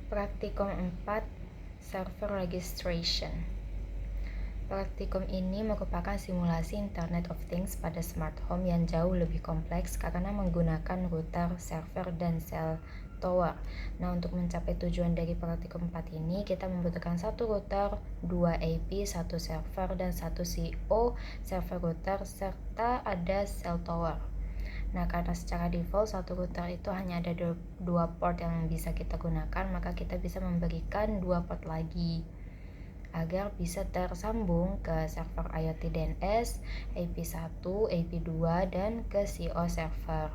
Praktikum 4 Server Registration. Praktikum ini merupakan simulasi Internet of Things pada smart home yang jauh lebih kompleks karena menggunakan router, server, dan cell tower. Nah, untuk mencapai tujuan dari praktikum 4 ini, kita membutuhkan 1 router, 2 AP, 1 server, dan 1 CO server router, serta ada cell tower. Nah, karena secara default satu router itu hanya ada 2 port yang bisa kita gunakan, maka kita bisa memberikan 2 port lagi agar bisa tersambung ke server IoT DNS, AP1, AP2, dan ke CO server.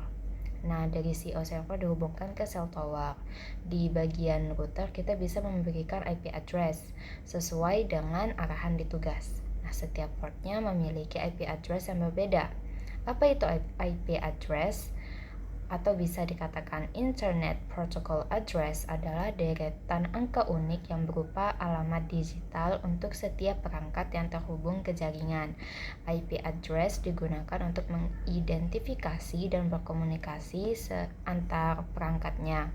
Nah, dari CO server dihubungkan ke cell tower. Di bagian router kita bisa memberikan IP address sesuai dengan arahan di tugas. Nah, setiap portnya memiliki IP address yang berbeda. Apa itu IP address? Atau bisa dikatakan Internet Protocol Address adalah deretan angka unik yang berupa alamat digital untuk setiap perangkat yang terhubung ke jaringan. IP address digunakan untuk mengidentifikasi dan berkomunikasi antar perangkatnya.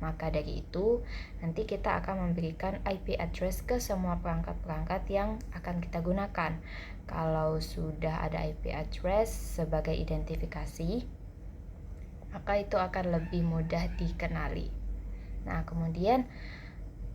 Maka dari itu, nanti kita akan memberikan IP address ke semua perangkat-perangkat yang akan kita gunakan. Kalau sudah ada IP address sebagai identifikasi, maka itu akan lebih mudah dikenali. Nah, kemudian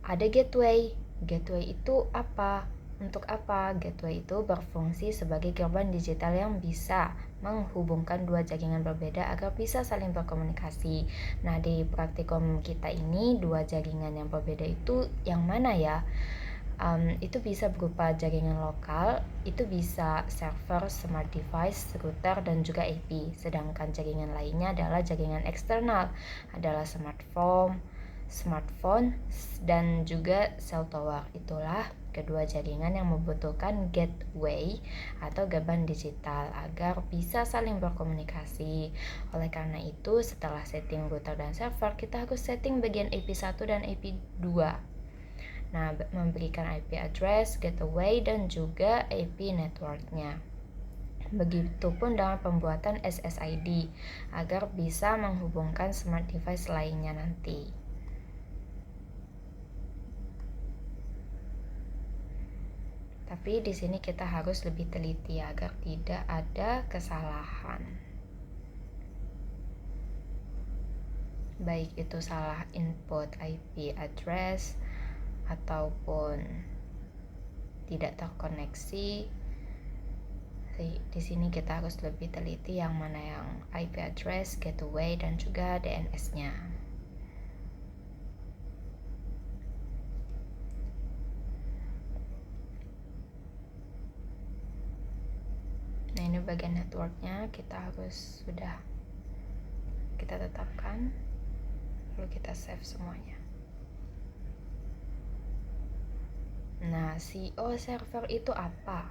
ada gateway. Gateway itu apa? Untuk apa? Gateway itu berfungsi sebagai gerbang digital yang bisa menghubungkan 2 jaringan berbeda agar bisa saling berkomunikasi. Nah, di praktikum kita ini 2 jaringan yang berbeda itu yang mana ya? Itu bisa berupa jaringan lokal, itu bisa server, smart device, router, dan juga AP. Sedangkan jaringan lainnya adalah jaringan eksternal, adalah smartphone, dan juga cell tower. Itulah kedua jaringan yang membutuhkan gateway atau gerbang digital agar bisa saling berkomunikasi. Oleh karena itu, setelah setting router dan server, kita harus setting bagian AP1 dan AP2. Nah, memberikan IP address, gateway, dan juga AP networknya. Begitupun dengan pembuatan SSID agar bisa menghubungkan smart device lainnya nanti. Tapi di sini kita harus lebih teliti agar tidak ada kesalahan. Baik itu salah input IP address ataupun tidak terkoneksi. Di sini kita harus lebih teliti yang mana yang IP address, gateway, dan juga DNS-nya. Nah, ini bagian networknya kita harus sudah kita tetapkan, lalu kita save semuanya. Nah, CO server itu apa?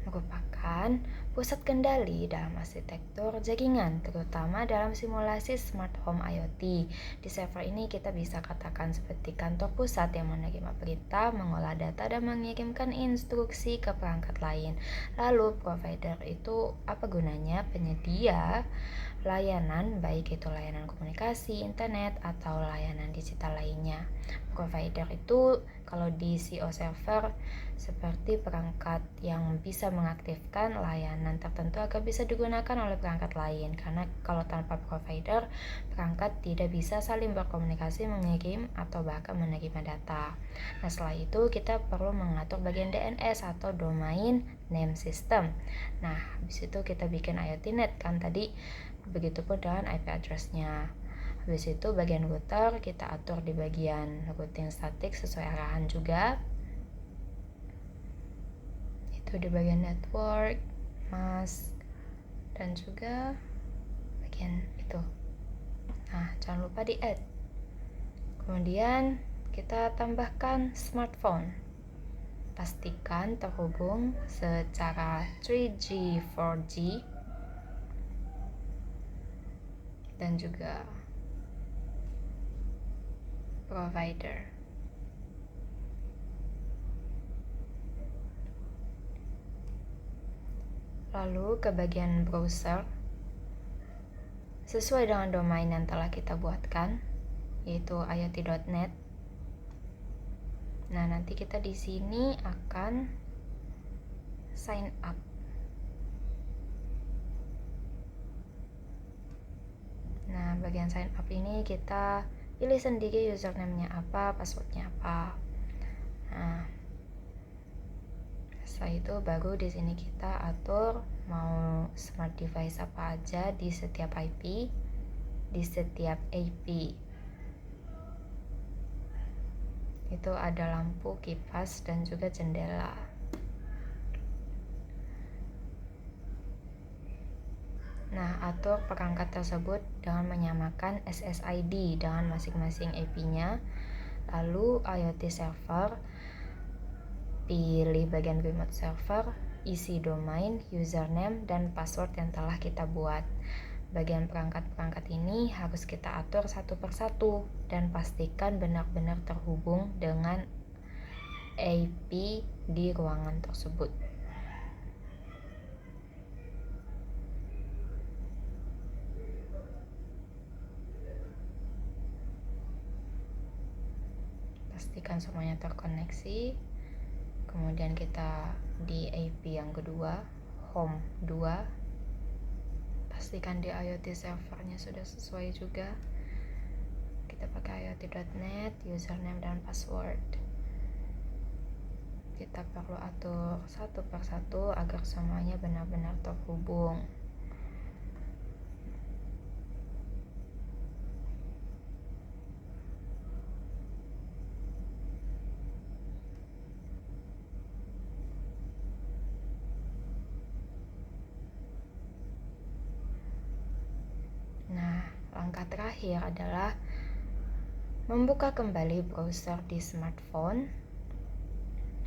Merupakan pusat kendali dalam arsitektur jaringan, terutama dalam simulasi smart home IoT. Di server ini kita bisa katakan seperti kantor pusat yang menerima perintah, mengolah data, dan mengirimkan instruksi ke perangkat lain. Lalu provider itu apa gunanya? Penyedia layanan, baik itu layanan komunikasi, internet, atau layanan digital lainnya. Provider itu kalau di CO server seperti perangkat yang bisa mengaktifkan layanan tertentu agar bisa digunakan oleh perangkat lain, karena kalau tanpa provider, perangkat tidak bisa saling berkomunikasi, mengirim, atau bahkan menerima data. Nah, setelah itu kita perlu mengatur bagian DNS atau Domain Name System. Nah, habis itu kita bikin IoTNet kan tadi, begitupun dengan IP address-nya. Habis itu bagian router kita atur di bagian routing static sesuai arahan juga. Itu di bagian network, mask, dan juga bagian itu. Nah, jangan lupa di add. Kemudian kita tambahkan smartphone. Pastikan terhubung secara 3G, 4G, dan juga provider. Lalu ke bagian browser, sesuai dengan domain yang telah kita buatkan, yaitu iot.net. Nah, nanti kita di sini akan sign up. Nah, bagian sign up ini kita pilih sendiri username-nya apa, password-nya apa. Nah, setelah itu baru di sini kita atur mau smart device apa aja di setiap IP, di setiap AP. Itu ada lampu, kipas, dan juga jendela. Nah, atur perangkat tersebut dengan menyamakan SSID dengan masing-masing IP-nya. Lalu IoT server, pilih bagian remote server, isi domain, username, dan password yang telah kita buat. Bagian perangkat-perangkat ini harus kita atur satu persatu dan pastikan benar-benar terhubung dengan IP di ruangan tersebut. Pastikan semuanya terkoneksi. Kemudian kita di IP yang kedua, home 2. Pastikan di IoT servernya sudah sesuai juga. Kita pakai iot.net, username dan password. Kita perlu atur satu persatu agar semuanya benar-benar terhubung. Nah, langkah terakhir adalah membuka kembali browser di smartphone.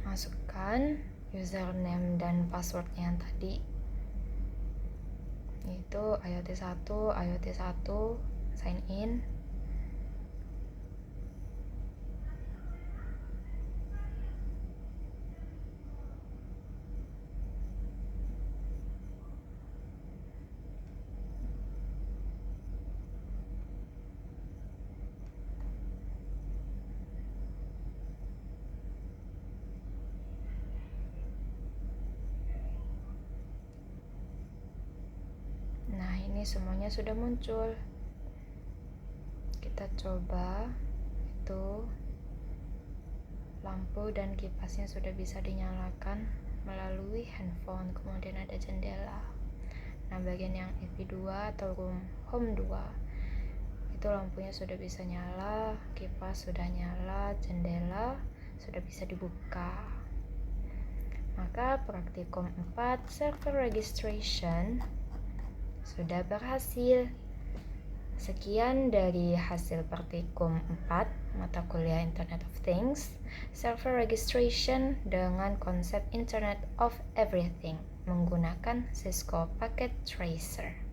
Masukkan username dan passwordnya yang tadi, yaitu IoT1, sign in. Nah, ini semuanya sudah muncul. Kita coba, itu lampu dan kipasnya sudah bisa dinyalakan melalui handphone. Kemudian ada jendela. Nah, bagian yang IP2 atau home 2 itu lampunya sudah bisa nyala, kipas sudah nyala, jendela sudah bisa dibuka. Maka praktikum 4 server registration sudah berhasil. Sekian dari hasil praktikum 4 mata kuliah Internet of Things, server registration dengan konsep Internet of Everything menggunakan Cisco Packet Tracer.